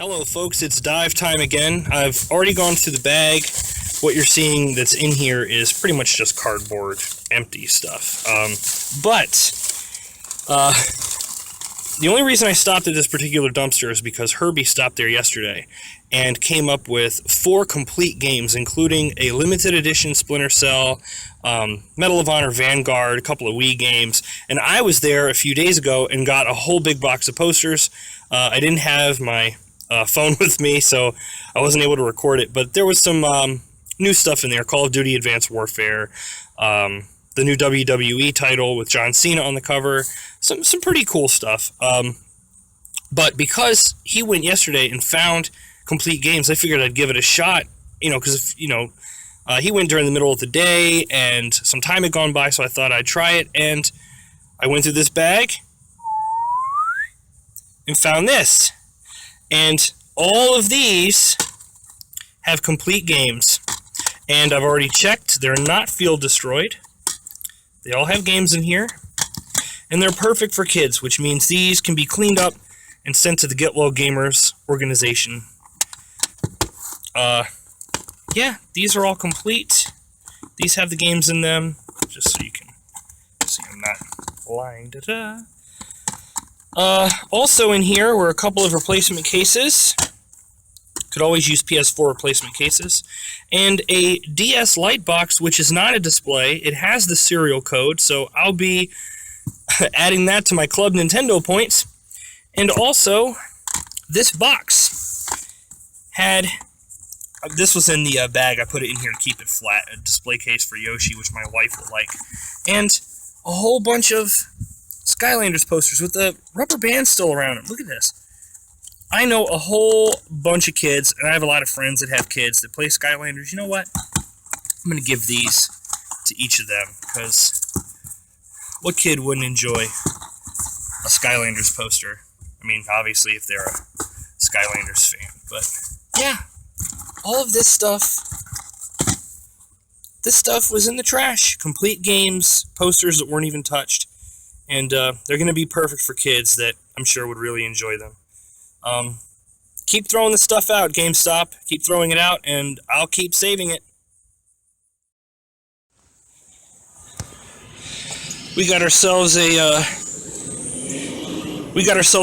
Hello folks, it's dive time again. I've already gone through the bag. What you're seeing that's in here is pretty much just cardboard, empty stuff. The only reason I stopped at this particular dumpster is because Herbie stopped there yesterday and came up with 4 complete games, including a limited edition Splinter Cell, Medal of Honor Vanguard, a couple of Wii games, and I was there a few days ago and got a whole big box of posters. I didn't have my phone with me, so I wasn't able to record it, but there was some new stuff in there. Call of Duty Advanced Warfare, the new WWE title with John Cena on the cover, some pretty cool stuff. But because he went yesterday and found complete games, I figured I'd give it a shot, because he went during the middle of the day and some time had gone by, so I thought I'd try it, and I went through this bag and found this. And all of these have complete games. And I've already checked. They're not field destroyed. They all have games in here. And they're perfect for kids, which means these can be cleaned up and sent to the Get Well Gamers organization. Yeah, these are all complete. These have the games in them, just so you can see I'm not lying. Also in here were a couple of replacement cases. Could always use PS4 replacement cases. And a DS Lite box, which is not a display. It has the serial code, so I'll be adding that to my Club Nintendo points. And also, this box had... This was in the bag. I put it in here to keep it flat. A display case for Yoshi, which my wife will like. And a whole bunch of Skylanders posters with the rubber band still around them. Look at this. I know a whole bunch of kids, and I have a lot of friends that have kids that play Skylanders. You know what? I'm going to give these to each of them, because what kid wouldn't enjoy a Skylanders poster? I mean, obviously, if they're a Skylanders fan. But, yeah, all of this stuff was in the trash. Complete games, posters that weren't even touched. And they're going to be perfect for kids that I'm sure would really enjoy them. Keep throwing the stuff out, GameStop. Keep throwing it out, and I'll keep saving it. We got ourselves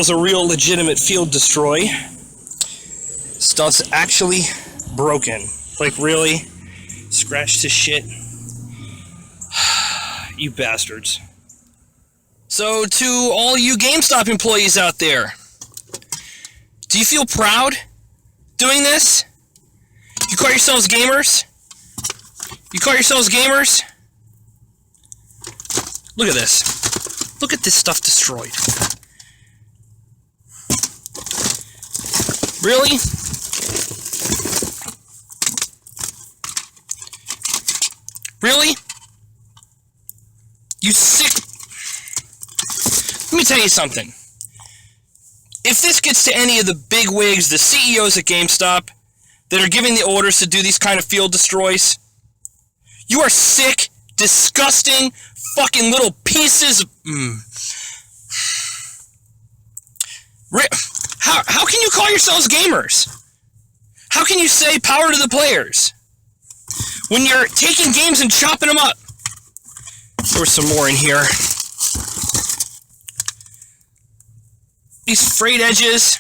a real legitimate field destroy. Stuff's actually broken. Like, really? Scratched to shit. You bastards. So, to all you GameStop employees out there, do you feel proud doing this? You call yourselves gamers? You call yourselves gamers? Look at this. Look at this stuff destroyed. Really? Really? You sick... Let me tell you something. If this gets to any of the big wigs, the CEOs at GameStop, that are giving the orders to do these kind of field destroys, you are sick, disgusting, fucking little pieces of... How can you call yourselves gamers? How can you say power to the players when you're taking games and chopping them up? There was some more in here. These frayed edges.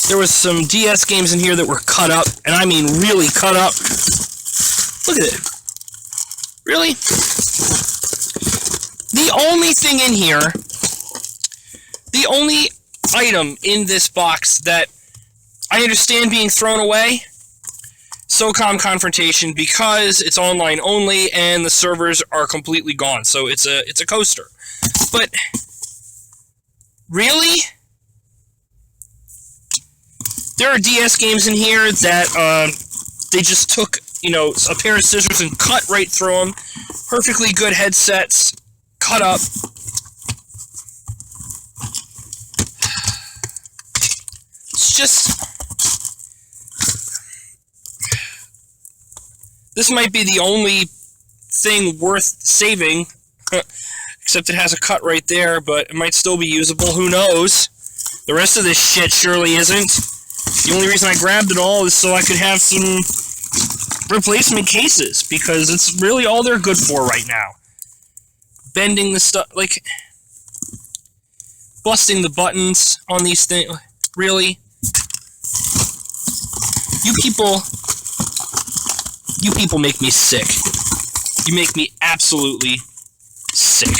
There was some DS games in here that were cut up, and I mean really cut up. Look at it. Really? The only thing in here, the only item in this box that I understand being thrown away, SOCOM Confrontation, because it's online only and the servers are completely gone. So it's a coaster. But really? There are DS games in here that they just took, a pair of scissors and cut right through them. Perfectly good headsets, cut up. It's just... This might be the only thing worth saving, except it has a cut right there, but it might still be usable. Who knows? The rest of this shit surely isn't. The only reason I grabbed it all is so I could have some replacement cases, because it's really all they're good for right now. Bending the stuff, like, busting the buttons on these things. Really? You people make me sick. You make me absolutely sick.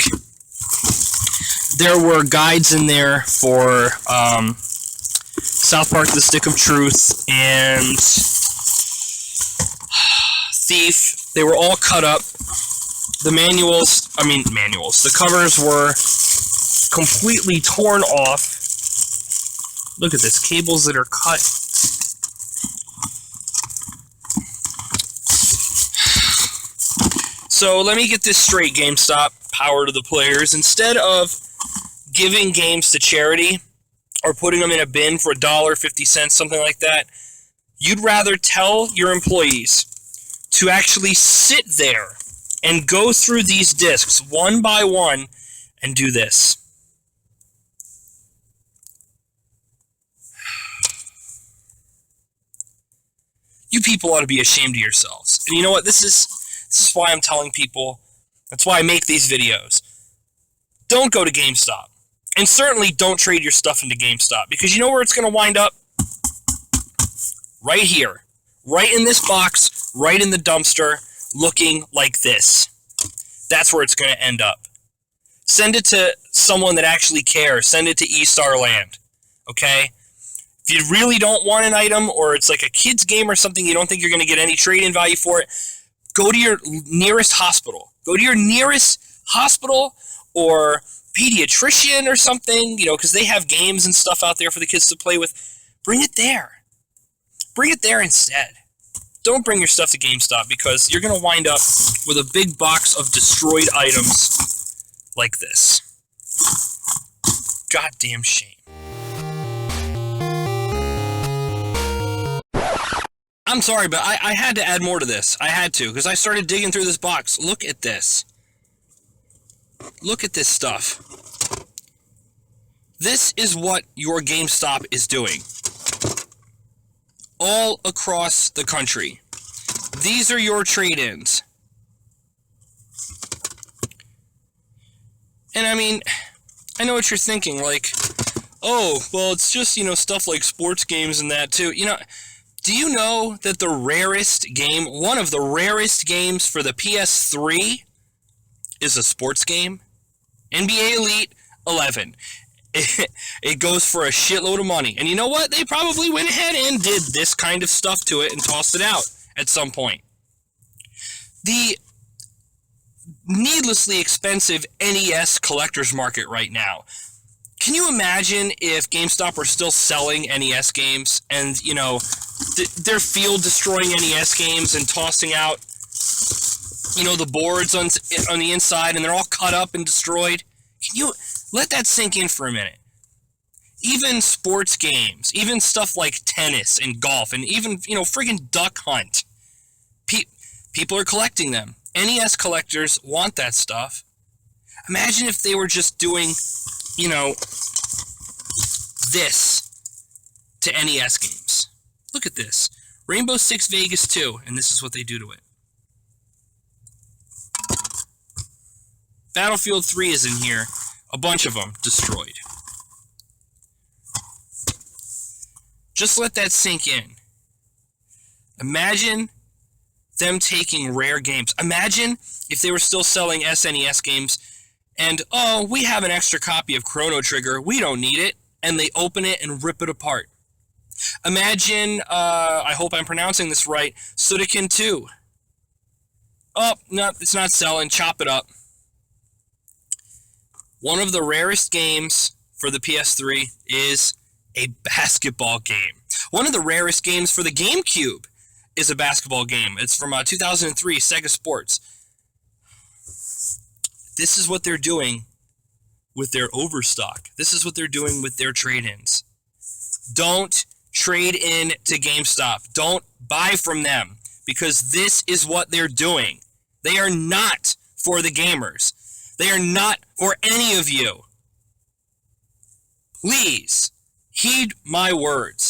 There were guides in there for South Park: The Stick of Truth and Thief. They were all cut up. The the covers were completely torn off. Look at this, cables that are cut. So let me get this straight, GameStop. Power to the players. Instead of giving games to charity or putting them in a bin for $1, 50 cents, something like that, you'd rather tell your employees to actually sit there and go through these discs one by one and do this. You people ought to be ashamed of yourselves. And you know what? This is why I'm telling people, that's why I make these videos. Don't go to GameStop. And certainly don't trade your stuff into GameStop, because you know where it's going to wind up? Right here. Right in this box, right in the dumpster, looking like this. That's where it's going to end up. Send it to someone that actually cares. Send it to eStar Land. Okay? If you really don't want an item, or it's like a kid's game or something, you don't think you're going to get any trade-in value for it, go to your nearest hospital. Go to your nearest hospital or pediatrician or something, you know, because they have games and stuff out there for the kids to play with. Bring it there. Bring it there instead. Don't bring your stuff to GameStop, because you're going to wind up with a big box of destroyed items like this. Goddamn shame. I'm sorry, but I had to add more to this. I had to, because I started digging through this box. Look at this. Look at this stuff. This is what your GameStop is doing. All across the country. These are your trade-ins. And I mean, I know what you're thinking, like, oh, well, it's just, you know, stuff like sports games and that too. You know, do you know that the rarest game, one of the rarest games for the PS3 is a sports game? NBA Elite 11. It goes for a shitload of money. And you know what? They probably went ahead and did this kind of stuff to it and tossed it out at some point. The needlessly expensive NES collector's market right now. Can you imagine if GameStop were still selling NES games and, you know, they're field-destroying NES games and tossing out, you know, the boards on the inside, and they're all cut up and destroyed? Can you let that sink in for a minute? Even sports games, even stuff like tennis and golf, and even, you know, friggin' Duck Hunt. People are collecting them. NES collectors want that stuff. Imagine if they were just doing, you know, this to NES games. Look at this. Rainbow Six Vegas 2, and this is what they do to it. Battlefield 3 is in here. A bunch of them destroyed. Just let that sink in. Imagine them taking rare games. Imagine if they were still selling SNES games and, oh, we have an extra copy of Chrono Trigger. We don't need it. And they open it and rip it apart. Imagine, I hope I'm pronouncing this right, Sudoku 2. Oh, no, it's not selling. Chop it up. One of the rarest games for the PS3 is a basketball game. One of the rarest games for the GameCube is a basketball game. It's from 2003, Sega Sports. This is what they're doing with their overstock. This is what they're doing with their trade-ins. Don't trade in to GameStop. Don't buy from them, because this is what they're doing. They are not for the gamers. They are not for any of you. Please heed my words.